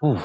Whew.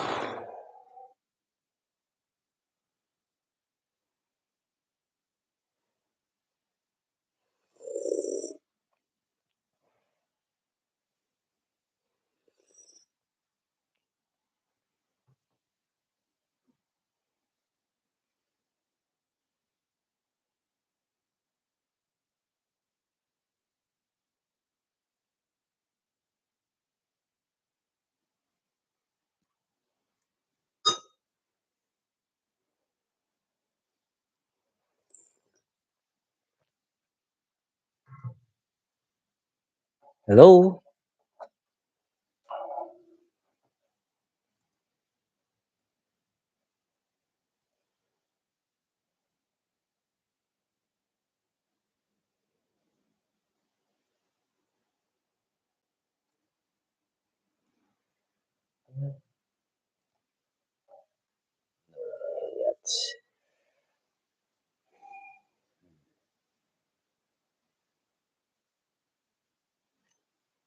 Hello.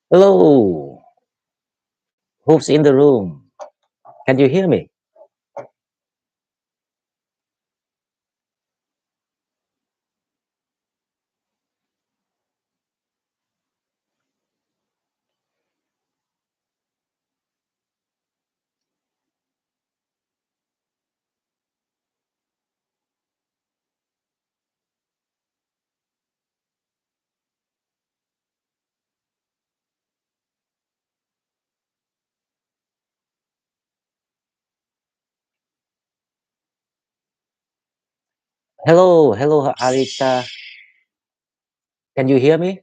Hello. Who's in the room? Can you hear me? Hello. Hello, Arita. Can you hear me?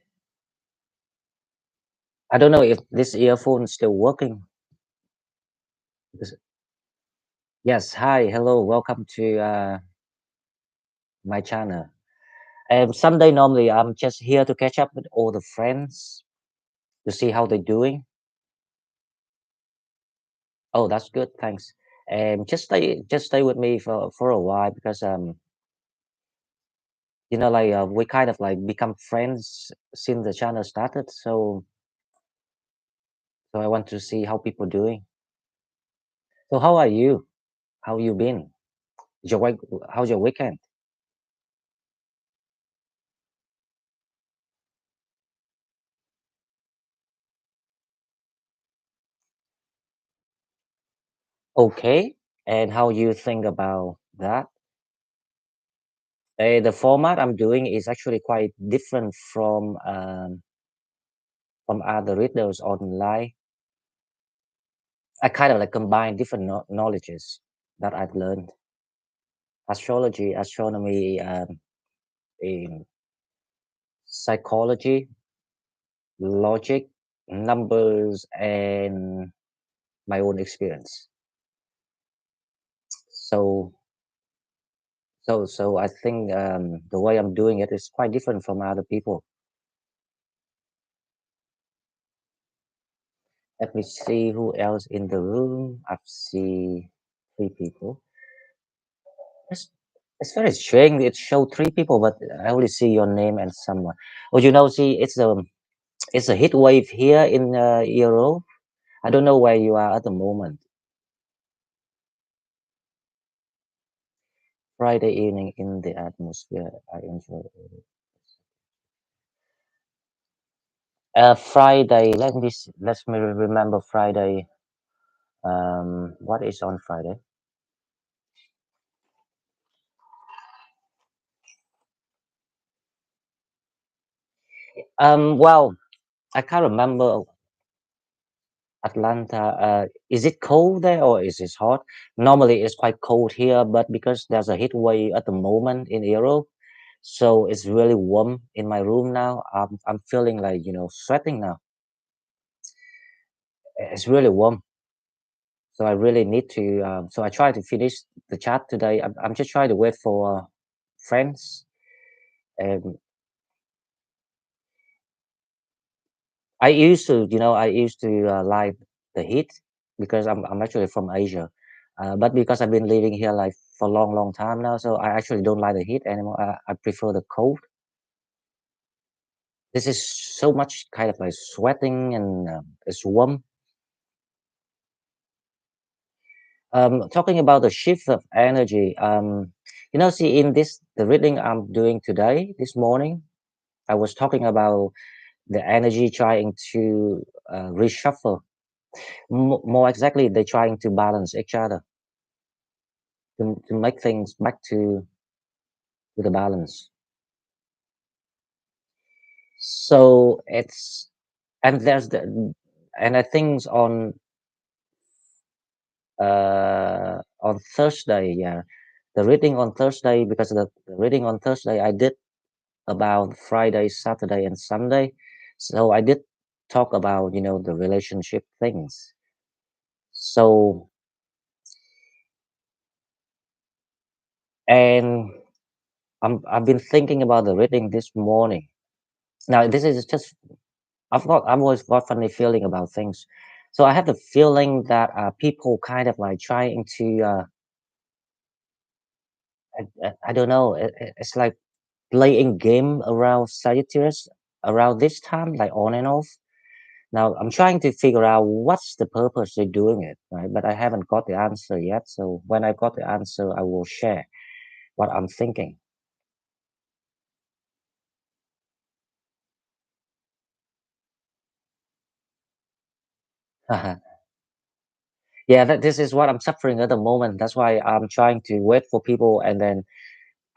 I don't know if this earphone is still working. Because- Yes. Hi. Hello. Welcome to my channel. Sunday normally I'm just here to catch up with all the friends to see how they're doing. Oh, that's good. Thanks. Just stay with me for a while because we kind of like become friends since the channel started. So I want to see how people doing. So how are you? How you been? Your week, how's your weekend? Okay. And how you think about that? The format I'm doing is actually quite different from other readers online. I kind of like combine different knowledges that I've learned: astrology, astronomy, in psychology, logic, numbers, and my own experience. So, so I think the way I'm doing it is quite different from other people. Let me see who else in the room. I see three people. It's, it's very strange. It showed three people, but I only see your name and someone. Oh, see, it's a heat wave here in Europe. I don't know where you are at the moment. Friday evening in the atmosphere. I enjoy it. Friday. Let me remember Friday. What is on Friday? Well, I can't remember Atlanta. Is it cold there or is it hot? Normally it's quite cold here, but because there's a heat wave at the moment in Europe, so it's really warm in my room now. I'm feeling like sweating now. It's really warm, so I really need to. So I try to finish the chat today. I'm just trying to wait for friends. Um, I used to like the heat because I'm actually from Asia, but because I've been living here like for a long, long time now, so I actually don't like the heat anymore. I prefer the cold. This is so much kind of like sweating and it's warm. Talking about the shift of energy. See, in this the reading I'm doing today, this morning, I was talking about the energy trying to reshuffle. More exactly, they're trying to balance each other to make things back to the balance. So it's and there's the and I think on Thursday, yeah, the reading on Thursday because the reading on Thursday I did about Friday, Saturday, and Sunday. So I did talk about the relationship things. So and I've been thinking about the reading this morning. Now this is just I've always got funny feeling about things. So I have the feeling that people kind of like trying to I don't know. It's like playing game around Sagittarius around this time, like on and off. Now I'm trying to figure out what's the purpose they're doing it, right? But I haven't got the answer yet. So when I got the answer, I will share what I'm thinking. Yeah, this is what I'm suffering at the moment. That's why I'm trying to wait for people, and then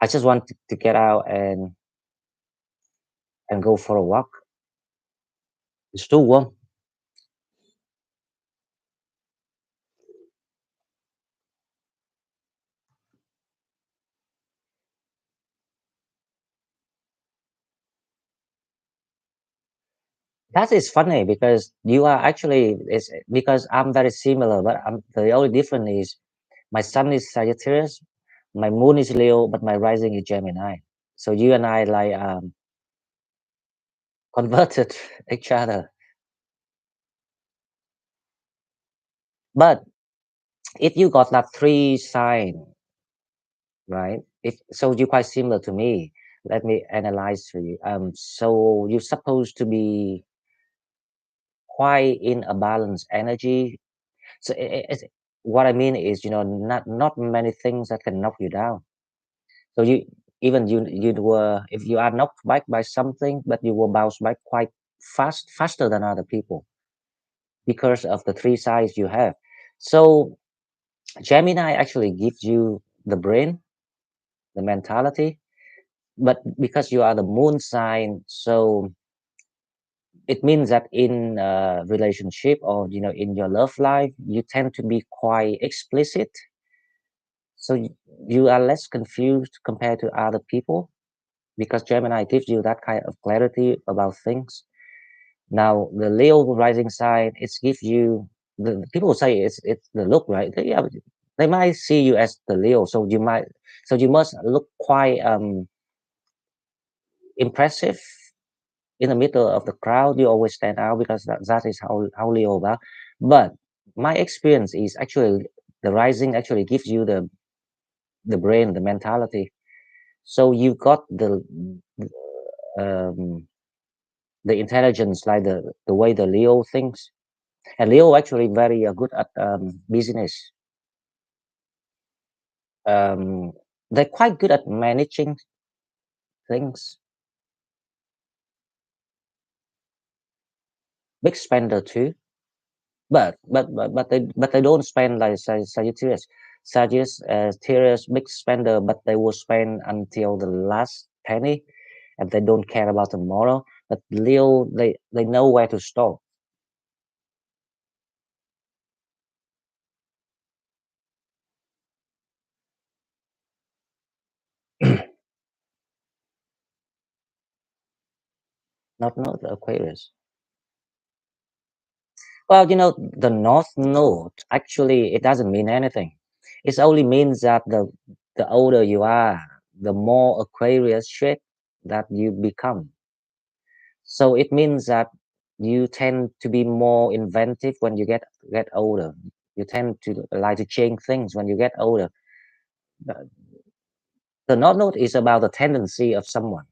I just want to get out and go for a walk. It's too warm. That is funny because you are actually it's because I'm very similar, but the only difference is my sun is Sagittarius, my moon is Leo, but my rising is Gemini. So you and I like converted each other. But if you got that three sign, right? If so, you're quite similar to me. Let me analyze for you. So you're supposed to be quite in a balanced energy. So what I mean is, not many things that can knock you down. So you were if you are knocked back by something, but you will bounce back quite faster than other people because of the three sides you have. So Gemini actually gives you the brain, the mentality, but because you are the moon sign, so it means that in a relationship or in your love life, you tend to be quite explicit. So you are less confused compared to other people because Gemini gives you that kind of clarity about things. Now the Leo rising sign, it gives you the people say it's the look, right? Yeah, they might see you as the Leo, so you must look quite impressive in the middle of the crowd. You always stand out because that is how Leo are. But my experience is actually the rising actually gives you the brain, the mentality. So you got um the intelligence, like the way the Leo thinks. And Leo actually very good at business. Um, they're quite good at managing things. Big spender too, but they don't spend like Sagittarius. Sagittarius big spender, but they will spend until the last penny, and they don't care about tomorrow. But Leo, they know where to stop. Not the Aquarius. Well, the North Node actually it doesn't mean anything. It only means that the older you are, the more Aquarius shape that you become. So it means that you tend to be more inventive when you get older. You tend to like to change things when you get older. The North Node is about the tendency of someone.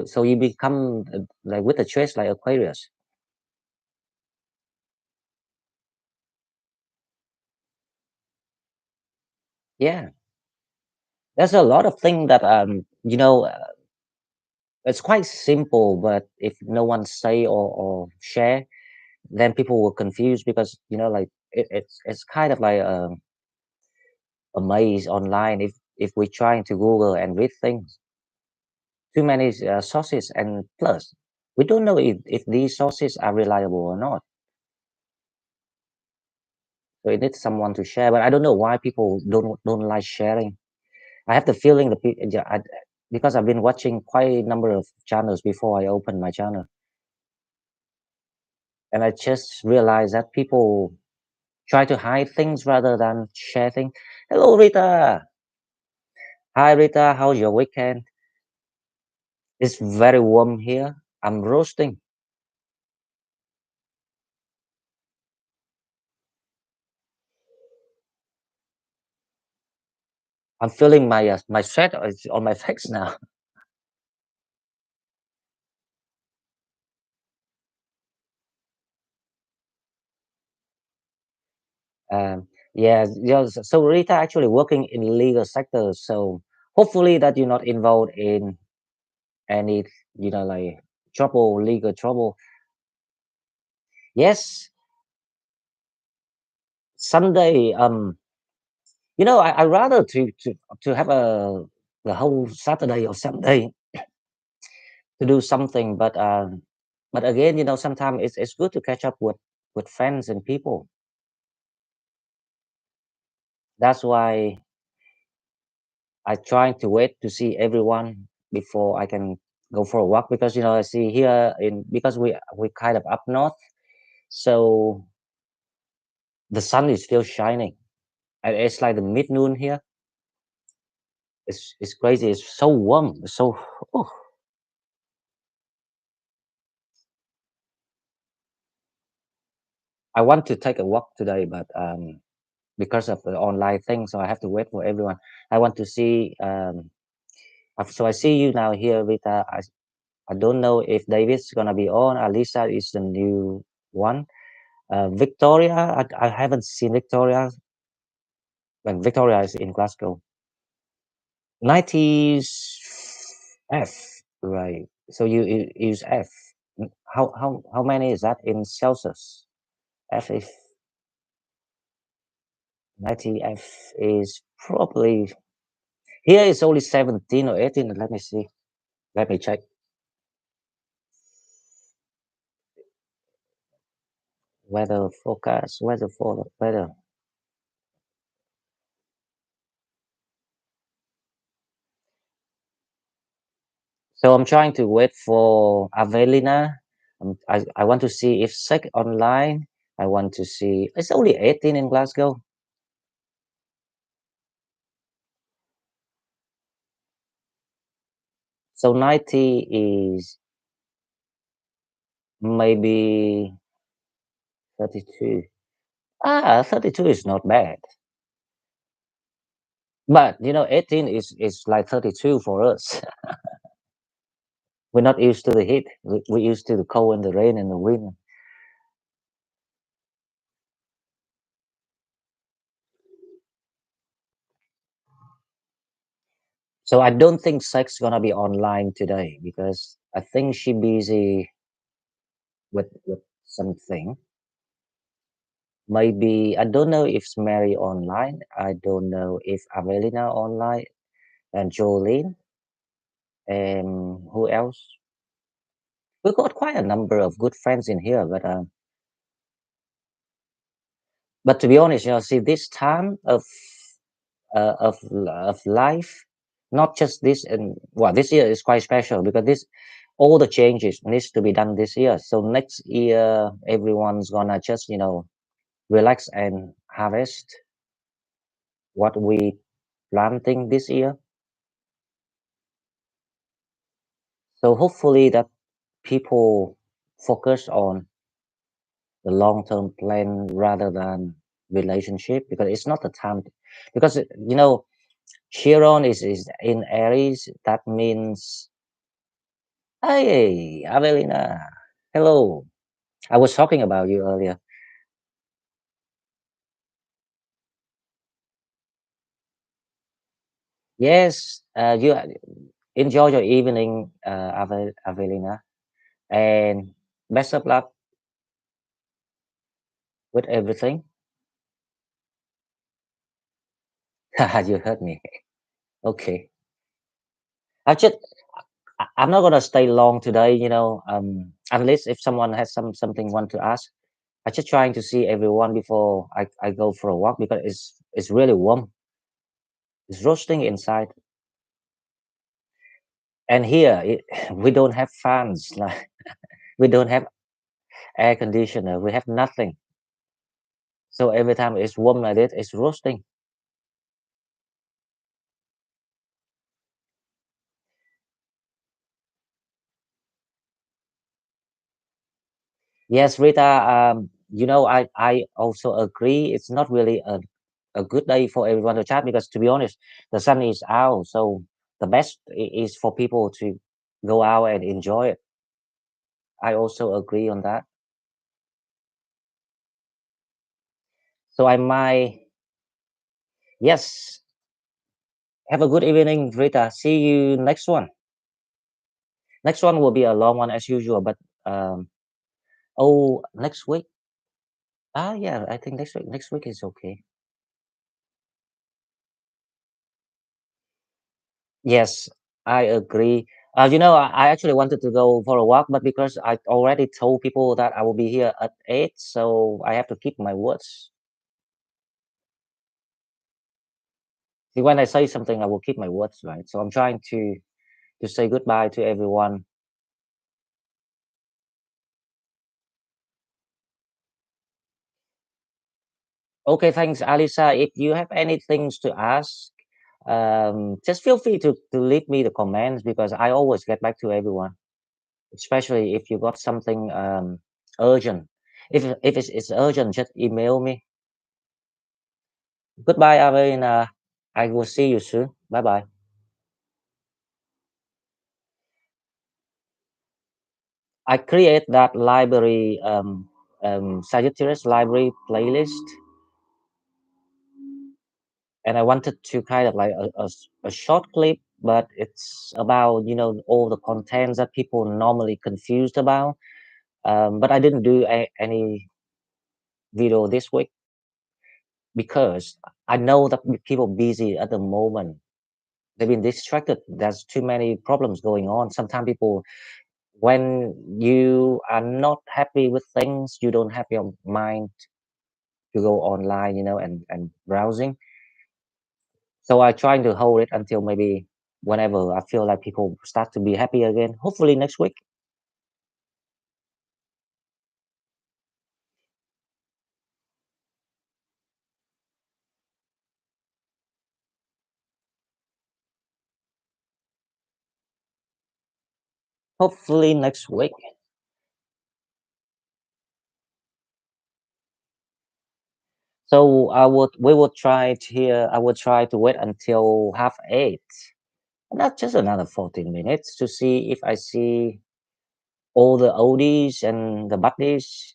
So you become like with a trace like Aquarius. Yeah, there's a lot of things that it's quite simple, but if no one say or share, then people will confuse because like it's kind of like a maze online. If we're trying to Google and read things, too many sources, and plus we don't know if these sources are reliable or not. So it needs someone to share. But I don't know why people don't like sharing. I have the feeling that yeah, because I've been watching quite a number of channels before I opened my channel, and I just realized that people try to hide things rather than share things. Hello, Rita. Hi, Rita. How's your weekend? It's very warm here. I'm roasting. I'm feeling my sweat is on my face now. Yeah, yeah. So Rita actually working in legal sector. So hopefully that you're not involved in any like trouble, legal trouble. Yes, Sunday. I rather to have the whole Saturday or Sunday to do something, but again, sometimes it's good to catch up with friends and people. That's why I try to wait to see everyone before I can go for a walk because I see here in because we kind of up north, so the sun is still shining and it's like the mid noon here. It's crazy. It's so warm. It's so oh, I want to take a walk today, but because of the online thing, so I have to wait for everyone. I want to see. So I see you now here, Rita. I don't know if David's gonna be on. Alisa is the new one. Victoria, I haven't seen Victoria when Victoria is in Glasgow. 90s F, right? So you use F. How many is that in Celsius? F is 90 F is probably here it's only 17 or 18. Let me see. Let me check. Weather forecast, weather for weather. So I'm trying to wait for Avelina. I want to see if sec online. I want to see. It's only 18 in Glasgow. So 90 is maybe 32. 32 is not bad. But 18 is like 32 for us. We're not used to the heat. We're used to the cold and the rain and the wind. So I don't think Sex's gonna be online today because I think she busy with something. Maybe I don't know if it's Mary online. I don't know if Avelina online and Jolene and who else. We got quite a number of good friends in here, but to be honest, see this time of life, not just this and well, this year is quite special because this all the changes needs to be done this year. So next year, everyone's gonna just relax and harvest what we planting this year. So hopefully that people focus on the long-term plan rather than relationship because it's not the time because Chiron is in Aries. That means hey Avelina, hello. I was talking about you earlier. Yes, you enjoy your evening, Avelina, and best of luck with everything. You heard me. Okay. I just, I'm not gonna stay long today. Unless if someone has something want to ask. I just trying to see everyone before I go for a walk because it's really warm. It's roasting inside, and here we don't have fans. Like we don't have air conditioner. We have nothing. So every time it's warm like this, it's roasting. Yes, Rita. I also agree. It's not really a good day for everyone to chat because, to be honest, the sun is out. So the best is for people to go out and enjoy it. I also agree on that. So I might, yes. Have a good evening, Rita. See you next one. Next one will be a long one as usual, but next week. Ah, yeah, I think next week. Next week is okay. Yes, I agree. I actually wanted to go for a walk, but because I already told people that I will be here at 8, so I have to keep my words. See, when I say something, I will keep my words, right? So I'm trying to say goodbye to everyone. Okay, thanks, Alisa. If you have any things to ask, just feel free to leave me the comments because I always get back to everyone, especially if you got something urgent. If it's urgent, just email me. Goodbye, Arena. I will see you soon. Bye bye. I create that library, Sagittarius library playlist, and I wanted to kind of like a short clip, but it's about all the contents that people normally confused about. But I didn't do any video this week because I know that people busy at the moment. They've been distracted. There's too many problems going on. Sometimes people, when you are not happy with things, you don't have your mind to go online, and browsing. So I trying to hold it until maybe whenever I feel like people start to be happy again. Hopefully next week. Hopefully next week. So we will try to here. I will try to wait until half 8, not just another 14 minutes to see if I see all the oldies and the baddies.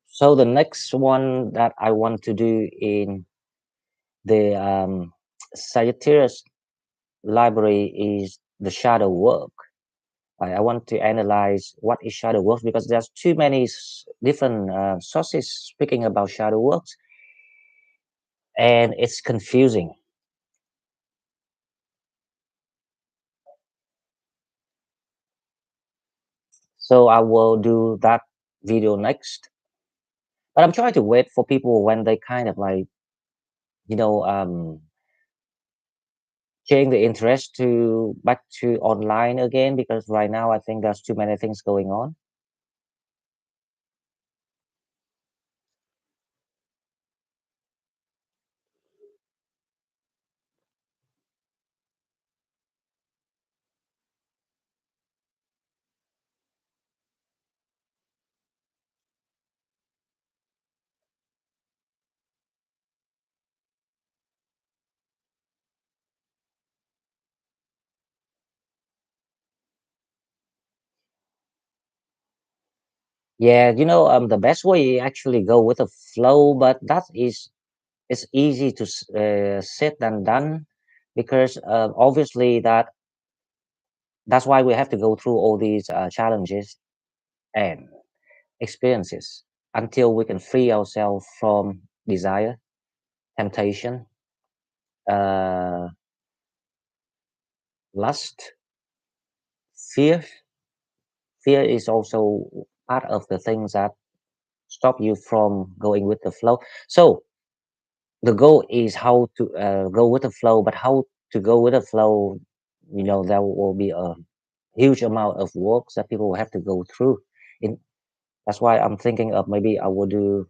So the next one that I want to do in the Sagittarius library is the shadow work. I want to analyze what is shadow work because there's too many different sources speaking about shadow works, and it's confusing. So I will do that video next. But I'm trying to wait for people when they kind of like, you know, um, change the interest to back to online again because right now I think there's too many things going on. Yeah, the best way actually go with the flow, but that is it's easy to said than done because obviously that's why we have to go through all these challenges and experiences until we can free ourselves from desire, temptation, uh, lust, fear. Fear is also part of the things that stop you from going with the flow. So the goal is how to go with the flow, but how to go with the flow, there will be a huge amount of work that people will have to go through. In That's why I'm thinking of maybe I will do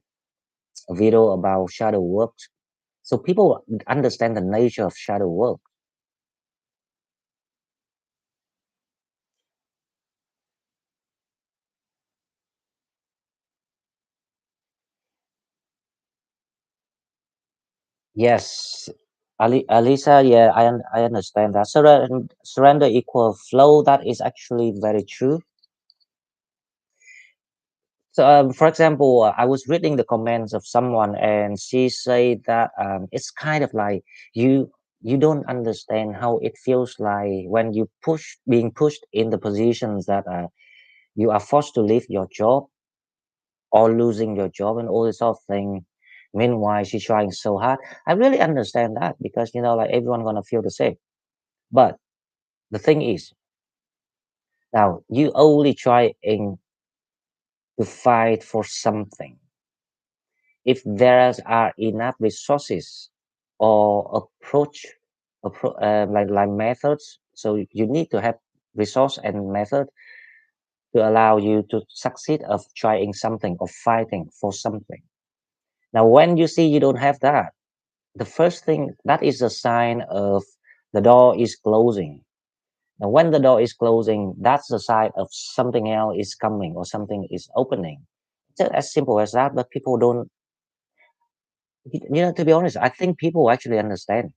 a video about shadow work, so people understand the nature of shadow work. Yes, Alisa, yeah, I understand that. Surrender equal flow. That is actually very true. So, for example, I was reading the comments of someone, and she said that it's kind of like you don't understand how it feels like when you being pushed in the positions that you are forced to leave your job or losing your job and all this sort of thing. Meanwhile, she's trying so hard. I really understand that because like everyone gonna feel the same. But the thing is, now you only trying to fight for something if there are enough resources or like methods. So you need to have resource and method to allow you to succeed of trying something or fighting for something. Now, when you see you don't have that, the first thing that is a sign of the door is closing. Now, when the door is closing, that's the sign of something else is coming or something is opening. Just as simple as that. But people don't, to be honest, I think people actually understand,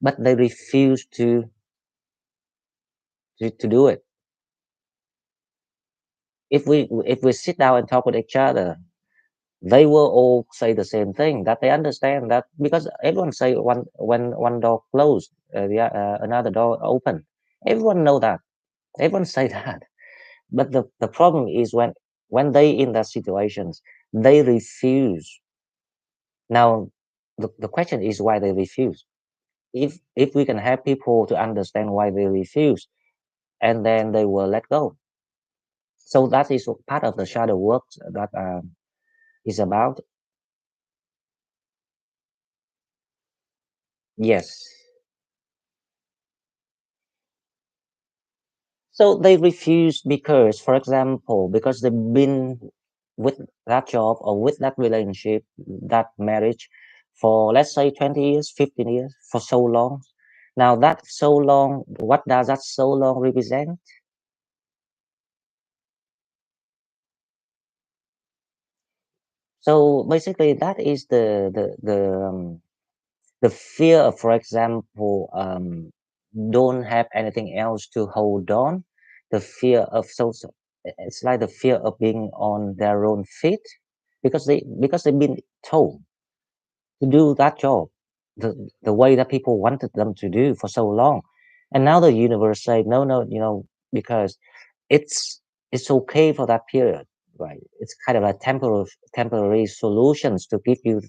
but they refuse to do it. If we sit down and talk with each other, they will all say the same thing, that they understand that because everyone say one door closed, another door open. Everyone know that. Everyone say that. But the problem is when they in that situations, they refuse. Now the question is why they refuse. If we can have people to understand why they refuse, and then they will let go. So that is part of the shadow work that is about. Yes. So they refuse because, for example, because they've been with that job or with that relationship, that marriage for, let's say, 20 years, 15 years, for so long. Now that so long, what does that so long represent? So basically that is the fear of, for example, don't have anything else to hold on. The fear of it's like the fear of being on their own feet because they've been told to do that job the way that people wanted them to do for so long, and now the universe say no, no, because it's it's okay for that period, right? It's kind of like temporary solutions to give you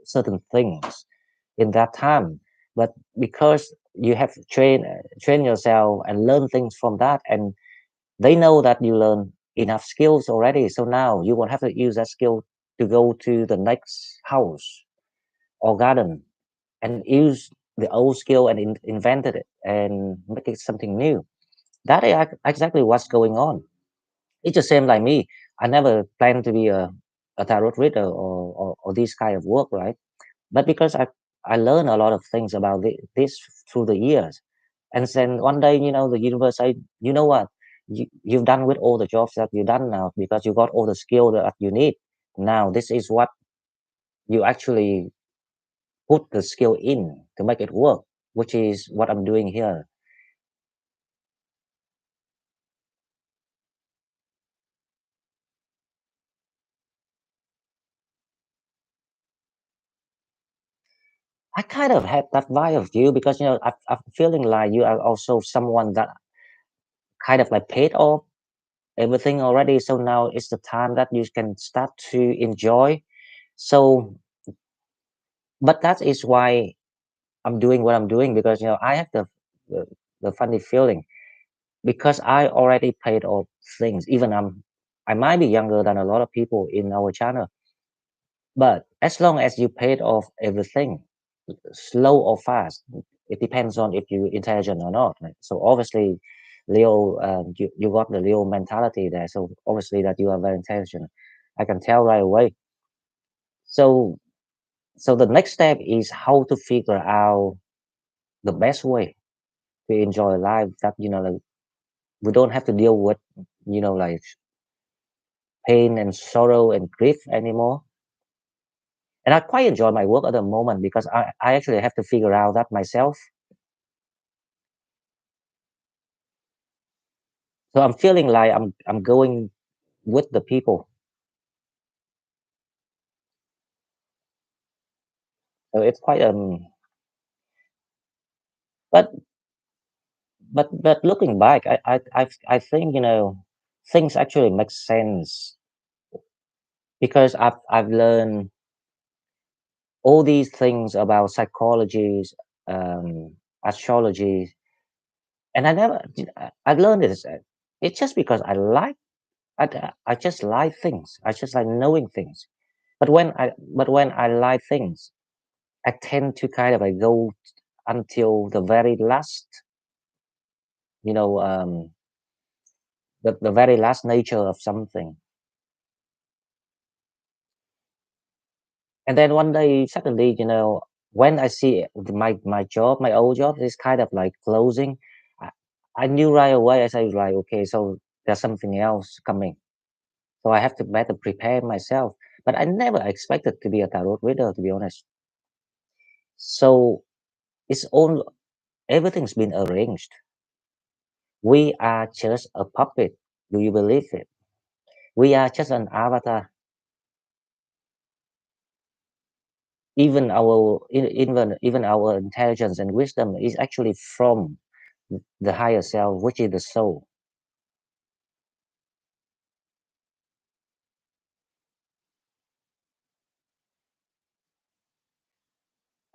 certain things in that time. But because you have train yourself and learn things from that, and they know that you learn enough skills already, so now you won't have to use that skill to go to the next house or garden and use the old skill and invented it and make it something new. That is exactly what's going on. It's the same like me. I never planned to be a tarot reader or this kind of work, right? But because I learned a lot of things about this through the years, and then one day, the universe say, you know what, you've done with all the jobs that you've done now because you got all the skill that you need. Now this is what you actually put the skill in to make it work, which is what I'm doing here. I kind of had that vibe of you because I'm feeling like you are also someone that kind of like paid off everything already. So now it's the time that you can start to enjoy. So, but that is why I'm doing what I'm doing because I have the, the funny feeling because I already paid off things. Even I might be younger than a lot of people in our channel, but as long as you paid off everything, slow or fast, it depends on if you're intelligent or not. Right? So obviously, Leo, you got the Leo mentality there. So obviously that you are very intelligent. I can tell right away. So so the next step is how to figure out the best way to enjoy life that like we don't have to deal with like pain and sorrow and grief anymore. And I quite enjoy my work at the moment because I actually have to figure out that myself. So I'm feeling like I'm going with the people. So it's quite but but looking back, I think things actually make sense because I've learned all these things about psychology, astrology, and I never I've learned this. It's just because I just like things. I just like knowing things. But when I like things, I tend to kind of like go until the very last, you know, the very last nature of something. And then one day, suddenly, when I see my job, my old job is kind of like closing, I, I knew right away. I said like, okay, so there's something else coming. So I have to better prepare myself. But I never expected to be a tarot reader, to be honest. So it's all everything's been arranged. We are just a puppet. Do you believe it? We are just an avatar. Even our intelligence and wisdom is actually from the higher self, which is the soul.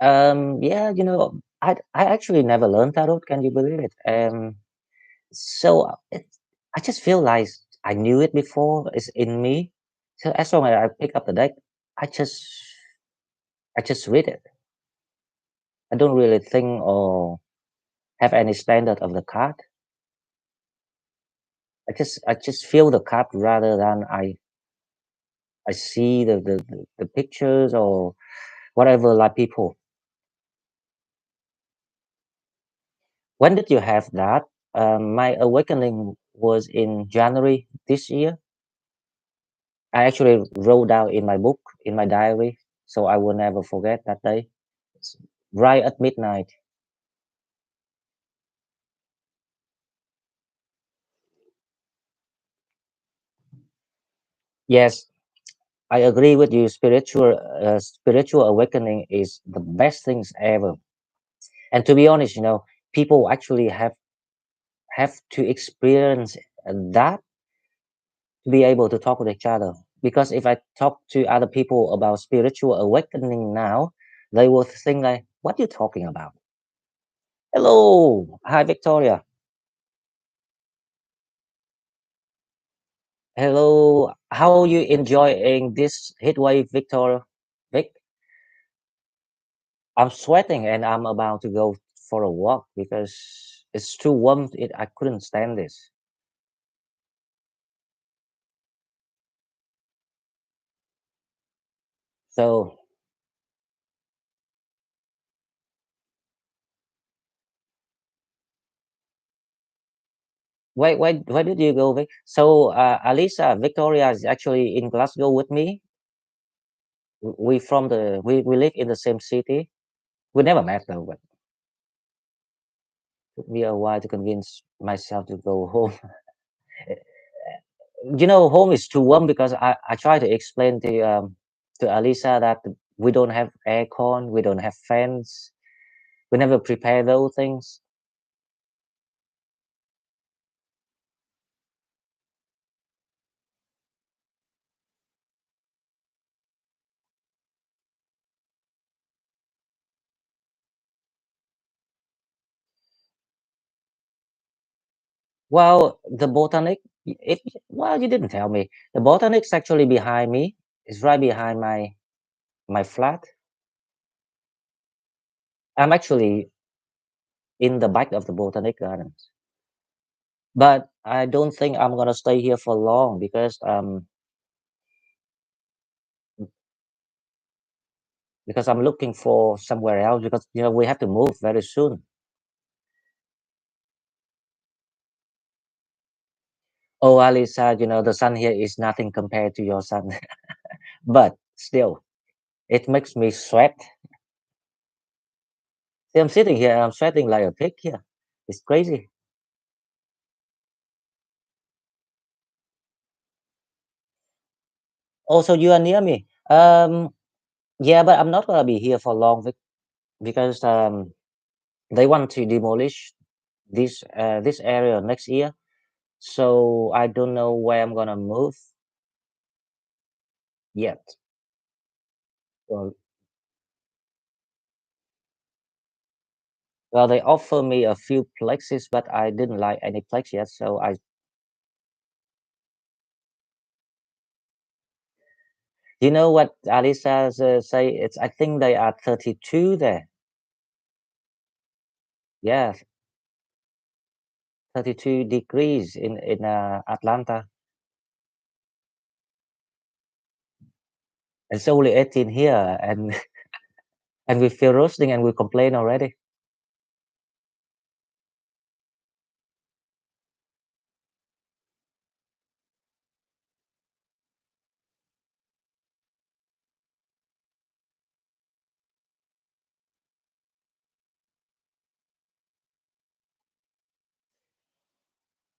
Yeah, I actually never learned tarot. Can you believe it? So I just feel like I knew it before. It's in me. So as long as I pick up the deck, I just I just read it. I don't really think or have any standard of the card. I just feel the card rather than I see the pictures or whatever like people. When did you have that? My awakening was in January this year. I actually wrote down in my book, in my diary, so I will never forget that day. It's right at midnight. Yes, I agree with you. Spiritual awakening is the best things ever. And to be honest, people actually have to experience that to be able to talk with each other. Because if I talk to other people about spiritual awakening now, they will think like, "What you talking about?" Hello, hi Victoria. Hello, how are you enjoying this heat wave, Victoria? Vic, I'm sweating and I'm about to go for a walk because it's too warm. I couldn't stand this. So where did you go, Vic? So Alisa, Victoria is actually in Glasgow with me. We live in the same city. We never met though, but took me a while to convince myself to go home. Home is too warm because I try to explain to Alisa that We don't have aircon. We don't have fans. We never prepare those things. Well, the botanic, it well, you didn't tell me. The botanic's actually behind me. It's right behind my flat. I'm actually in the back of the botanic gardens. But I don't think I'm gonna stay here for long because I'm looking for somewhere else because we have to move very soon. Oh, Alisa, the sun here is nothing compared to your sun, but still, it makes me sweat. See, I'm sitting here, I'm sweating like a pig here. It's crazy. Also, you are near me. Yeah, but I'm not gonna be here for long because they want to demolish this area next year. So I don't know where I'm gonna move yet. Well, well, they offer me a few places, but I didn't like any place yet. So you know what Alisa say? It's I think they are 32 there. Yeah, 32 degrees in Atlanta. It's only 18 here, and and we feel roasting and we complain already.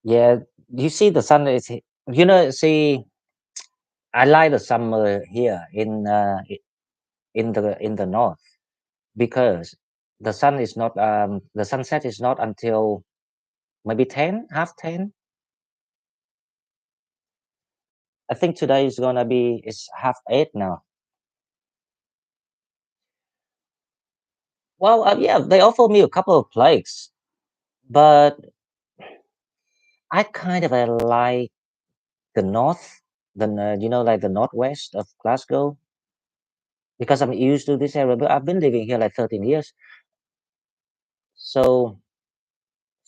Yeah, you see the sun is see I like the summer here in the north because the sunset is not until maybe 10, half 10. I think today is gonna be it's half 8 now. Well, yeah, they offered me a couple of places, but I kind of like the north, like the northwest of Glasgow because I'm used to this area. But I've been living here like 13 years, so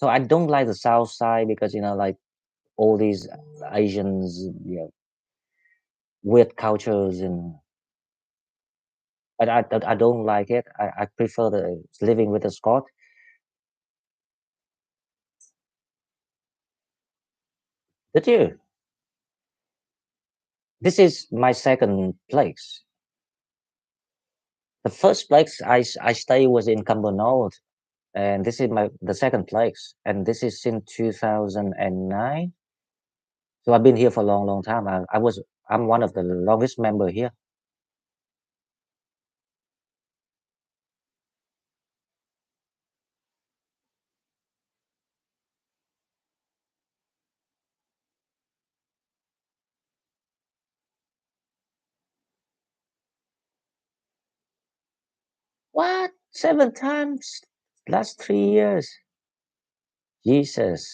I don't like the south side because like all these Asians, weird cultures, and I don't like it. I prefer the living with a Scot. Did you? This is my second place. The first place I stay was in Cumbernauld, and this is the second place, and this is in 2009. So I've been here for a long, long time. I'm one of the longest member here. What? 7 times? Last 3 years? Jesus.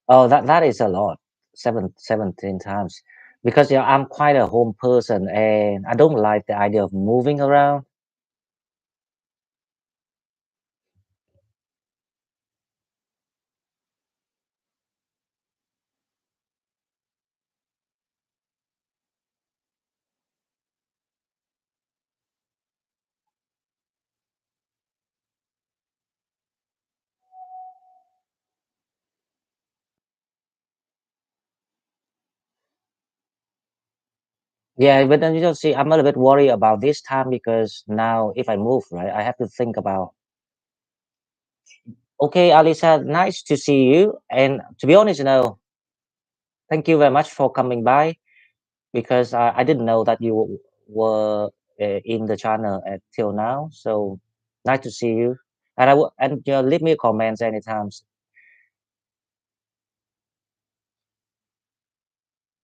Oh, that is a lot. 17 times. Because I'm quite a home person and I don't like the idea of moving around. Yeah, but then see, I'm a little bit worried about this time because now if I move, right, I have to think about. Okay, Alisa, nice to see you. And to be honest, thank you very much for coming by. because I didn't know that you were in the channel till now. So nice to see you, and leave me comments anytime.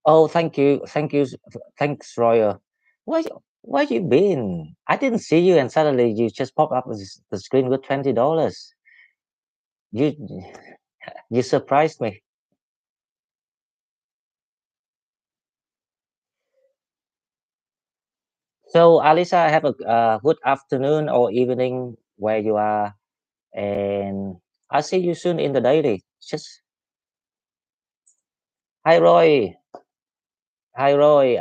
Oh, thank you, thanks, Royal. Where you been? I didn't see you, and suddenly you just pop up on the screen with $20. You you surprised me. So, Alisa, have a good afternoon or evening where you are, and I'll see you soon in the daily. Just hi, Roy. Hi, Roy.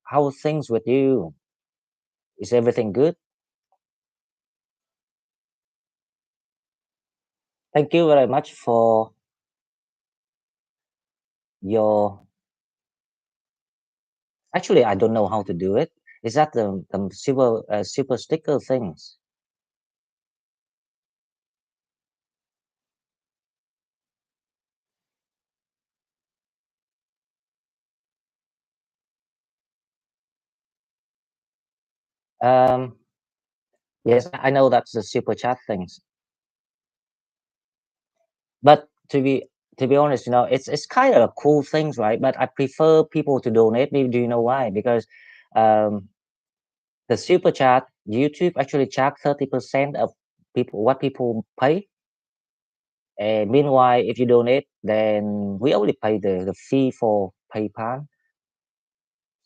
How are things with you? Is everything good? Thank you very much for your. Actually, I don't know how to do it. Is that the super sticker things? Um, yes, I know that's the super chat things. But to be honest, it's kind of a cool things, right? But I prefer people to donate me. Do you know why? Because um, the super chat, YouTube actually charge 30% of people pay. And meanwhile, if you donate, then we only pay the fee for PayPal.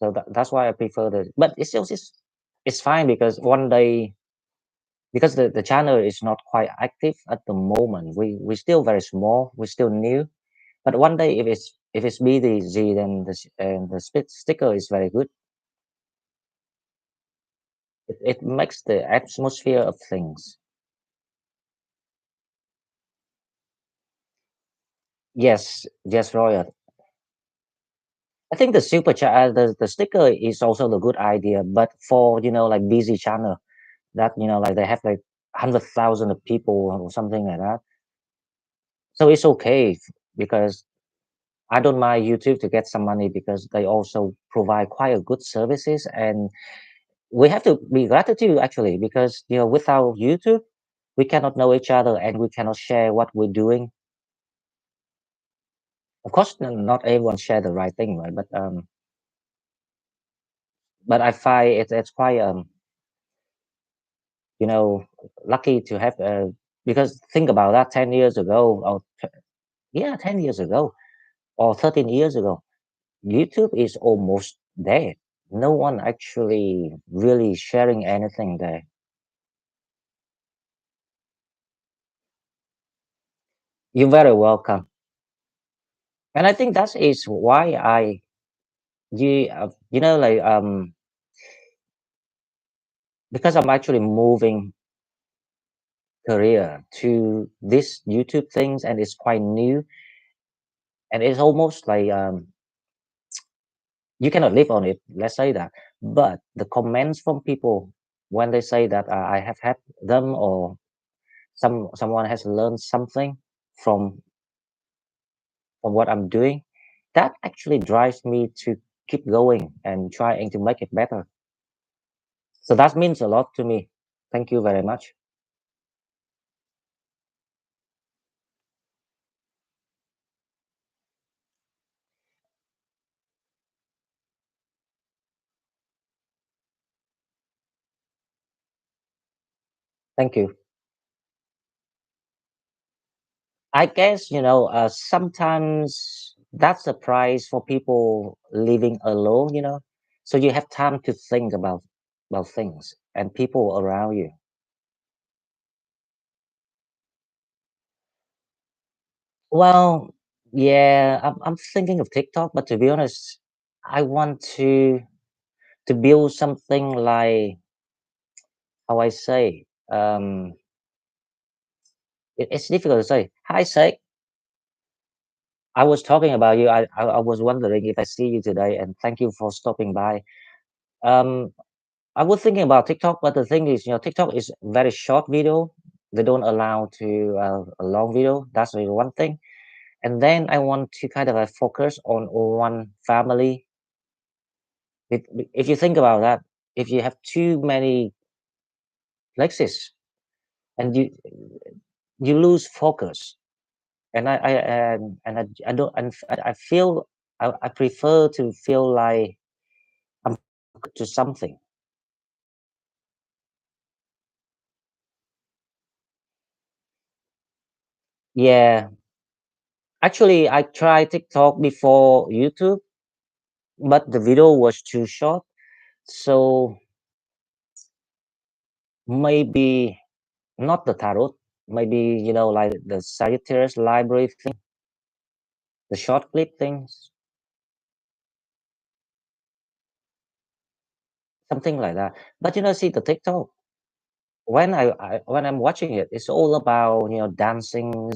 So that's why I prefer the. But it's fine because one day because the channel is not quite active at the moment. We're still very small. We're still new. But one day, if it's BDZ, then the sticker is very good. It makes the atmosphere of things. Yes, yes, Royal. I think the super chat, the sticker is also the good idea. But for like busy channel that like they have like 100,000 of people or something like that, so it's okay because I don't mind YouTube to get some money because they also provide quite a good services, and we have to be gratitude actually because without YouTube we cannot know each other and we cannot share what we're doing. Of course, not everyone share the right thing, right? But I find it's quite you know lucky to have because think about that 10 years ago or yeah 10 years ago or 13 years ago, YouTube is almost dead. No one actually really sharing anything there. You're very welcome. And I think that is why like because I'm actually moving career to this YouTube things and it's quite new and it's almost like you cannot live on it. Let's say that, but the comments from people when they say that I have helped them or someone has learned something from from what I'm doing, that actually drives me to keep going and trying to make it better. So that means a lot to me. Thank you very much. Thank you. I guess, sometimes that's the price for people living alone. So you have time to think about things and people around you. Well, yeah, I'm thinking of TikTok, but to be honest, I want to build something like how I say, it's difficult to say. Hi, say. I was talking about you. I was wondering if I see you today, and thank you for stopping by. Um, I was thinking about TikTok, but the thing is, TikTok is very short video. They don't allow to a long video. That's the one thing. And then I want to kind of focus on one family If if you think about that, if you have too many places and you lose focus, and I don't and I feel I prefer to feel like I'm to something. Yeah, actually, I tried TikTok before YouTube, but the video was too short. So maybe not the tarot, maybe like the Sagittarius library thing, the short clip things, something like that. But see the TikTok when when I'm watching it, it's all about dancing,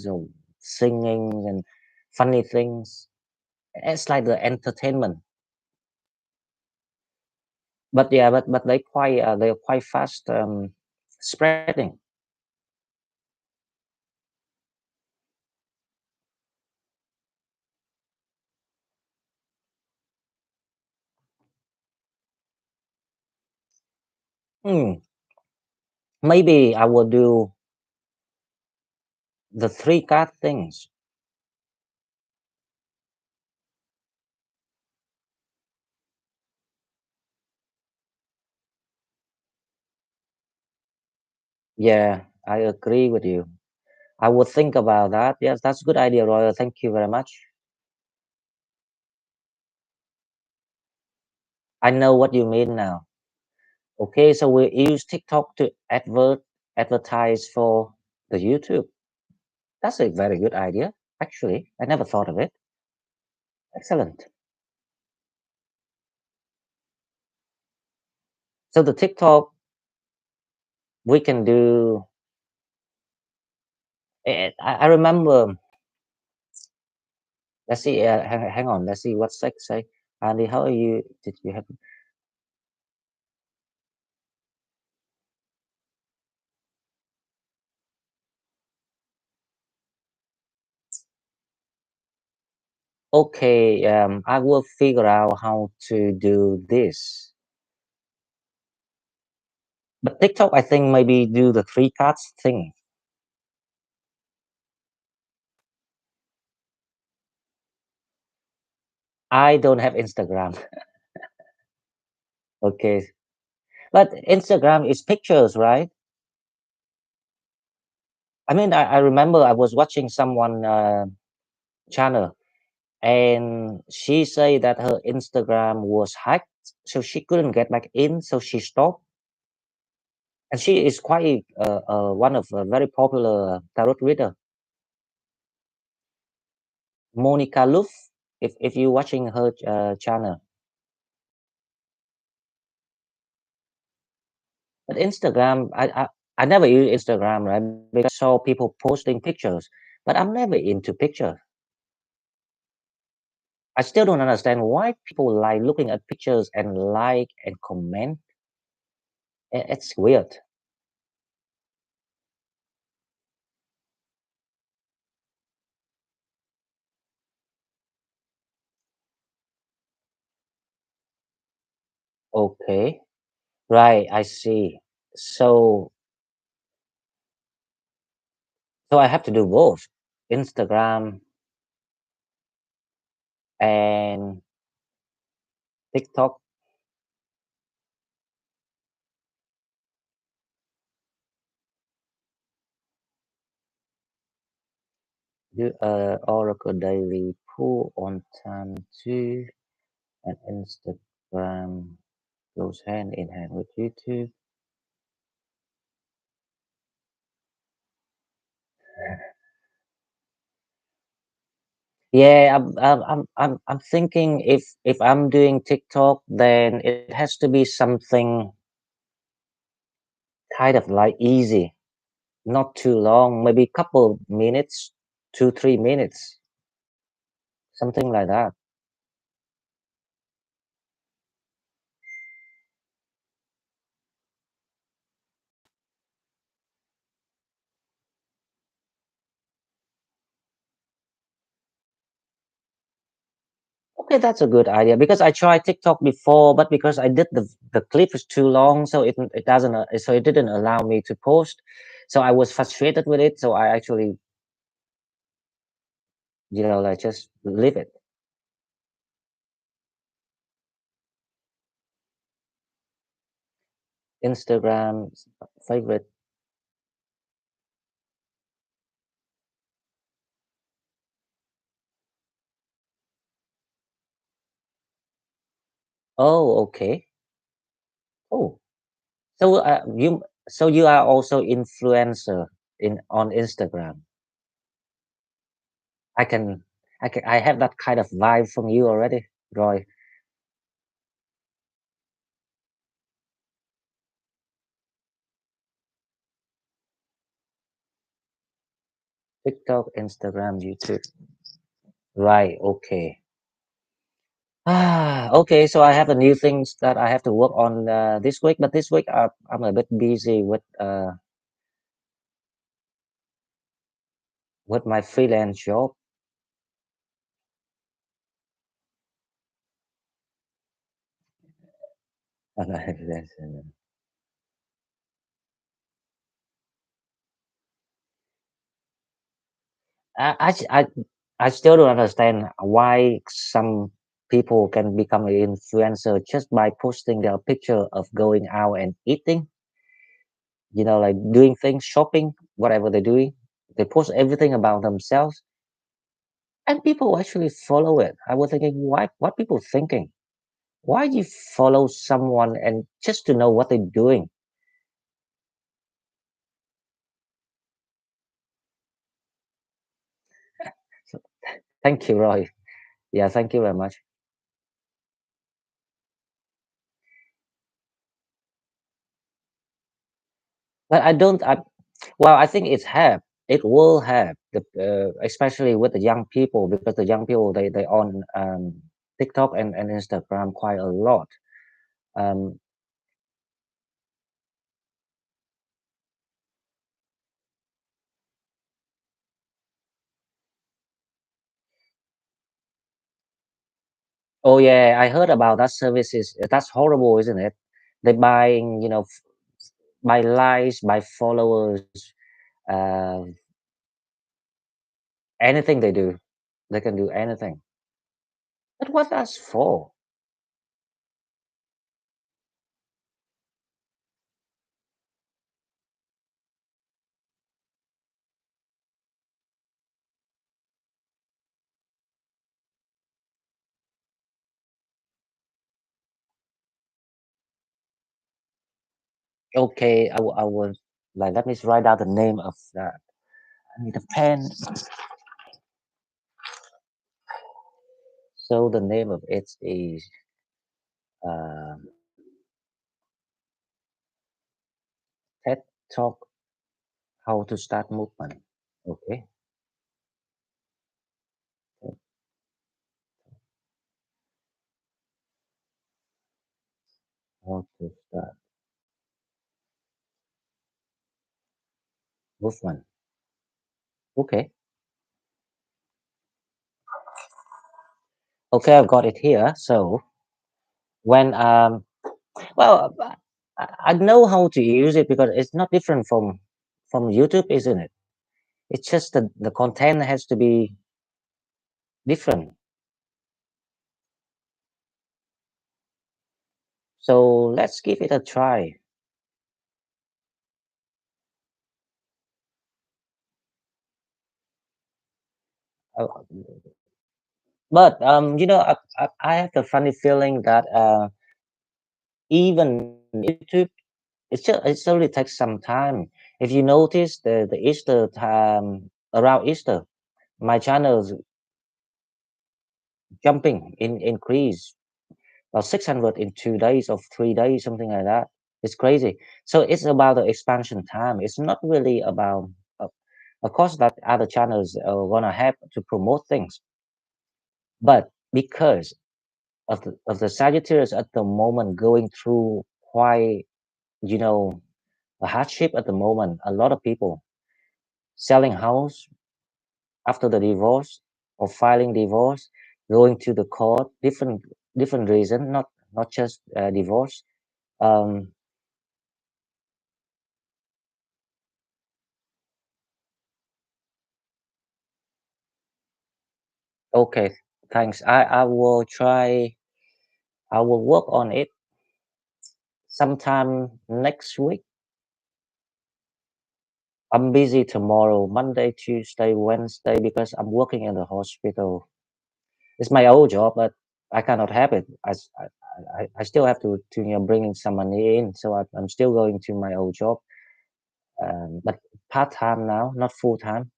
singing, and funny things. It's like the entertainment. But yeah, but they're quite fast spreading. Hmm. Maybe I will do the three card things. Yeah, I agree with you. I will think about that. Yes, that's a good idea, Royal. Thank you very much. I know what you mean now. Okay, so we use TikTok to advertise for the YouTube. That's a very good idea. Actually, I never thought of it. Excellent. So the TikTok we can do. I remember. Let's see. Hang on. Let's see what sex say. Andy, how are you? Did you have? Okay. I will figure out how to do this. But TikTok, I think maybe do the three cards thing. I don't have Instagram. Okay. But Instagram is pictures, right? I mean, I remember I was watching someone channel and she said that her Instagram was hacked, so she couldn't get back in, so she stopped. And she is quite one of a very popular tarot reader, Monica Luff. If you're watching her channel, but Instagram, I never use Instagram, right? Because I saw people posting pictures, but I'm never into pictures. I still don't understand why people like looking at pictures and like and comment. It's weird. Okay, right. I see. So, so I have to do both, Instagram and TikTok. Do Oracle Daily Pull on time too, and Instagram goes hand in hand with YouTube. Yeah, I'm thinking if I'm doing TikTok, then it has to be something kind of like easy, not too long, maybe couple minutes, 2 3 minutes, something like that. Okay, that's a good idea because I tried TikTok before, but because I did the clip is too long, so it doesn't so it didn't allow me to post. So I was frustrated with it, so I actually like just leave it. Instagram favorite. Oh, okay. Oh, so you are also influencer in on Instagram. I can I have that kind of vibe from you already, Roy. TikTok, Instagram, YouTube. Right. Okay. Okay. So I have a new things that I have to work on this week, but this week I'm a bit busy with my freelance job. I, I, j- I, I still don't understand why some people can become an influencer just by posting their picture of going out and eating, like doing things, shopping, whatever they're doing. They post everything about themselves and people actually follow it. I was thinking, why, what people thinking? Why do you follow someone and just to know what they're doing? So, thank you, Roy. Yeah, thank you very much. But I don't, well, I think it will have especially with the young people because the young people they on TikTok and Instagram quite a lot. Um, oh yeah, I heard about that services. That's horrible, isn't it? They buying, by likes, by followers, uh, anything they do, they can do anything. But what that's for? Okay, I will like let me write down the name of that. I need a pen. So the name of it is um, TED Talk How to Start Movement. Okay, TED How to Start Movement. Okay, okay, I've got it here. So when well, I know how to use it because it's not different from YouTube, isn't it? It's just the content has to be different. So let's give it a try. Uh, But I have the funny feeling that even YouTube, it only takes some time. If you notice the Easter time around Easter, my channel's jumping in increase about 600 in 2 days or 3 days, something like that. It's crazy. So it's about the expansion time. It's not really about, uh, of course, that other channels are gonna have to promote things, but because of the Sagittarius at the moment going through quite, you know, a hardship at the moment. A lot of people selling house after the divorce or filing divorce. going to the court, different reason, not just divorce. Um, okay, thanks. I will try. I will work on it sometime next week. I'm busy tomorrow, Monday, Tuesday, Wednesday, because I'm working in the hospital. It's my old job, but I cannot have it. I still have to bring in some money in, so I'm still going to my old job, but part time now, not full time.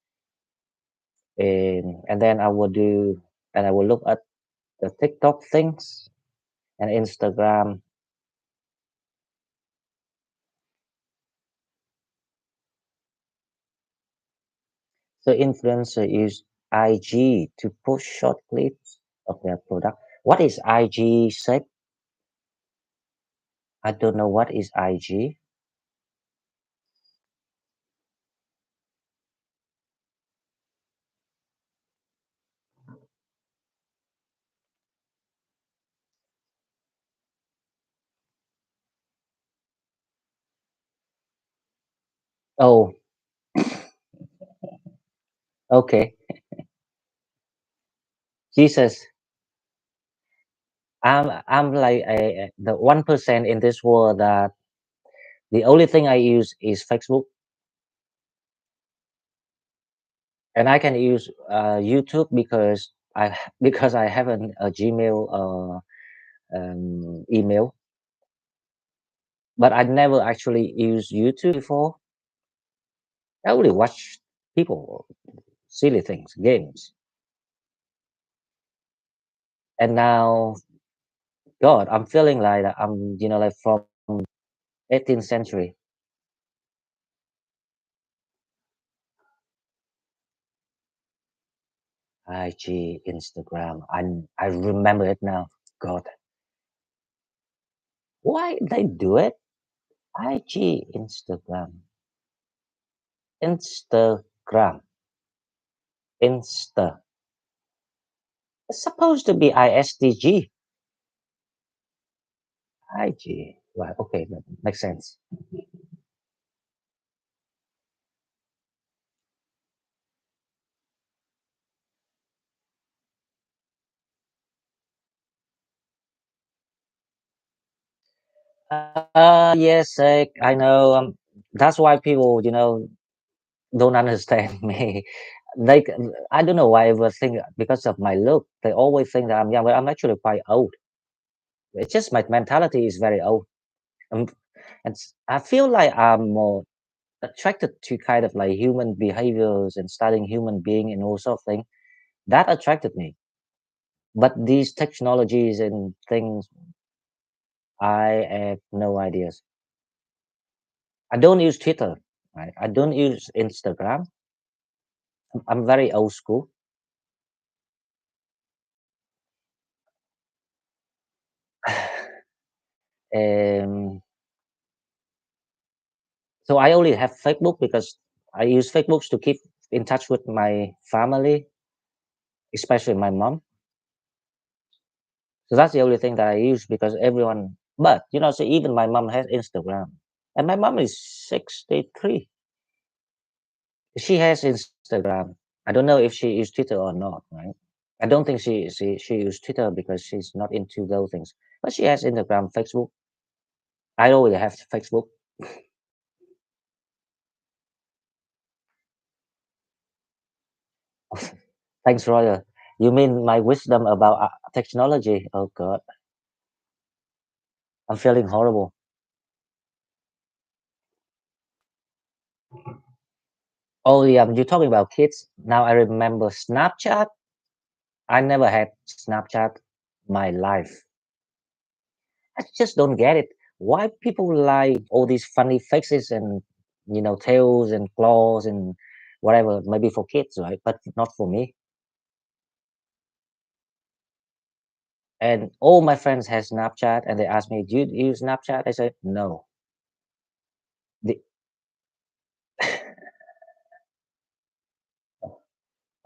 And then I will look at the TikTok things and Instagram. So influencer use IG to post short clips of their product. What is IG shape? I don't know what is IG. Oh, okay. Jesus, I'm like the 1% in this world that the only thing I use is Facebook, and I can use YouTube because because I have a Gmail email, but I never actually used YouTube before. I only watch people silly things, games, and now, God, I'm feeling like I'm like from 18th century. IG, Instagram, I remember it now. God, why they do it? IG, Instagram, Instagram, Insta. It's supposed to be ISTG. IG. Right. Okay. That makes sense. Yes, I know. That's why people, don't understand me. Like, I don't know why they think because of my look, they always think that I'm young, but I'm actually quite old. It's just my mentality is very old. Um, I feel like I'm more attracted to kind of like human behaviors and studying human being and all sort of thing. That attracted me. But these technologies and things, I have no ideas. I don't use Twitter. Right? I don't use Instagram. I'm very old school. um, so I only have Facebook because I use Facebook to keep in touch with my family, especially my mom. So that's the only thing that I use because everyone. But so even my mom has Instagram, and my mom is 63. She has Instagram. I don't know if she uses Twitter or not, right? I don't think she uses Twitter because she's not into those things. But she has Instagram, Facebook. I already have Facebook. Thanks, Roger. You mean my wisdom about technology? Oh God, I'm feeling horrible. Oh yeah, you're talking about kids. Now I remember Snapchat. I never had Snapchat my life. I just don't get it. Why people like all these funny faces and tails and claws and whatever. Maybe for kids, right? But not for me. And all my friends have Snapchat, and they ask me, "Do you use Snapchat?" I said, "No." The,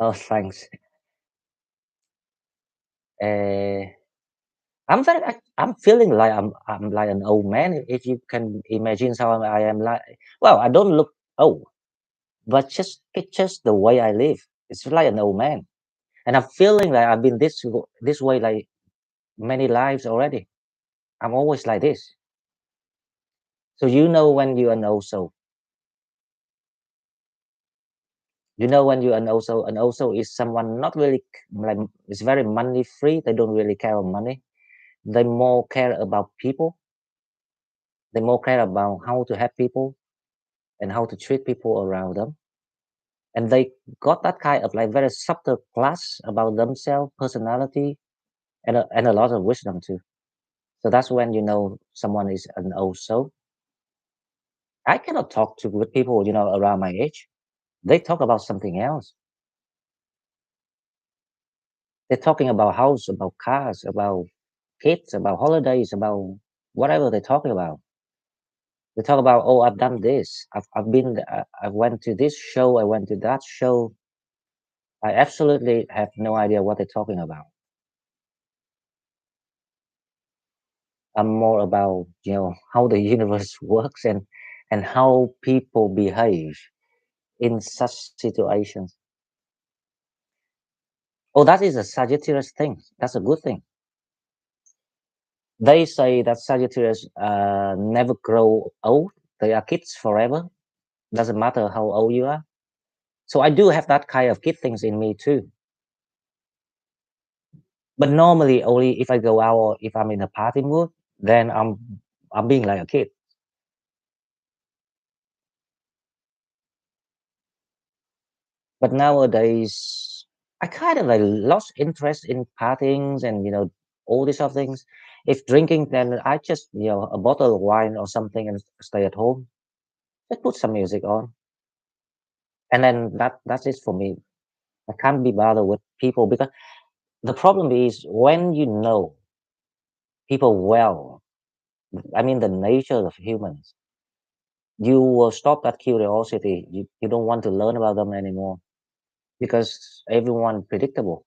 oh, thanks. Uh, I'm feeling like I'm like an old man. If you can imagine how I am like, well, I don't look old, but just it's just the way I live. It's like an old man, and I'm feeling like I've been this way like many lives already. I'm always like this. So you know when you are an old soul. You know when you and also is someone not really like it's very money free. They don't really care about money. They more care about people. They more care about how to help people and how to treat people around them. And they got that kind of like very subtle class about themselves, personality, and a lot of wisdom too. So that's when you know someone is an old soul. I cannot talk to with people, around my age. They talk about something else. They're talking about house, about cars, about kids, about holidays, about whatever they're talking about. They talk about, oh, I've done this. I went to this show. I went to that show. I absolutely have no idea what they're talking about. I'm more about, how the universe works and how people behave in such situations. Oh, that is a Sagittarius thing. That's a good thing. They say that Sagittarius never grow old. They are kids forever. Doesn't matter how old you are. So I do have that kind of kid things in me too. But normally only if I go out or if I'm in a party mood, then I'm being like a kid. But nowadays I kind of like lost interest in partying and all these sort of things. If drinking, then I just a bottle of wine or something and stay at home. Just put some music on, and then that's it for me. I can't be bothered with people because the problem is when you know people well. I mean the nature of humans. You will stop that curiosity. You don't want to learn about them anymore because everyone predictable.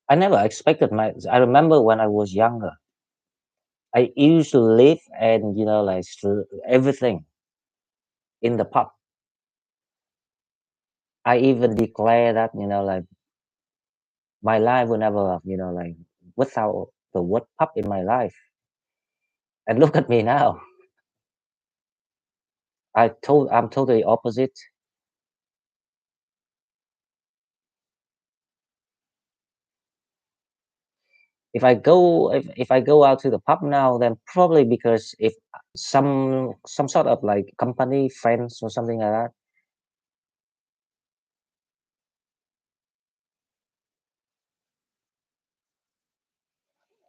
I never expected I remember when I was younger, I used to live and like everything in the pub. I even declare that like my life will never like without the word pub in my life. And look at me now. I'm totally opposite. If I go out to the pub now, then probably because if some sort of like company friends or something like that.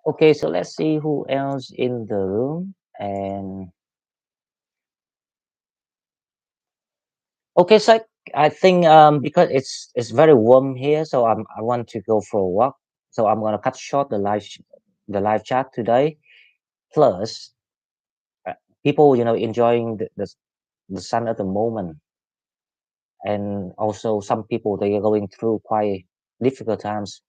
Okay, so let's see who else in the room. And okay, so I think because it's very warm here, so I want to go for a walk. So I'm gonna cut short the live chat today. Plus, uh, people enjoying the sun at the moment, and also some people they are going through quite difficult times.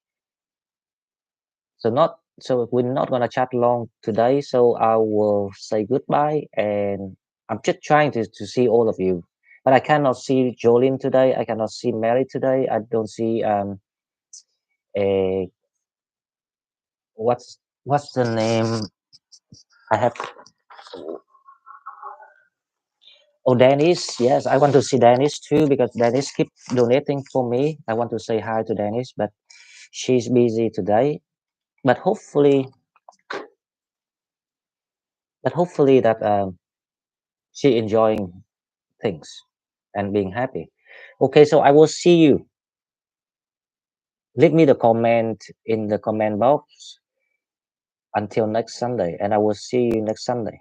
So we're not gonna chat long today. So I will say goodbye, and I'm just trying to see all of you, but I cannot see Jolene today. I cannot see Mary today. I don't see a what's the name? I have oh Dennis. Yes, I want to see Dennis too because Dennis keep donating for me. I want to say hi to Dennis, but she's busy today. But hopefully that she enjoying things and being happy. Okay, so I will see you. Leave me the comment in the comment box until next Sunday, and I will see you next Sunday.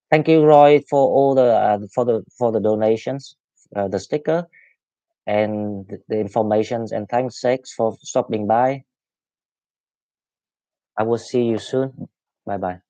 Thank you, Roy, for all the for the donations, the sticker, and the informations, and thanks, Sex, for stopping by. I will see you soon. Bye bye.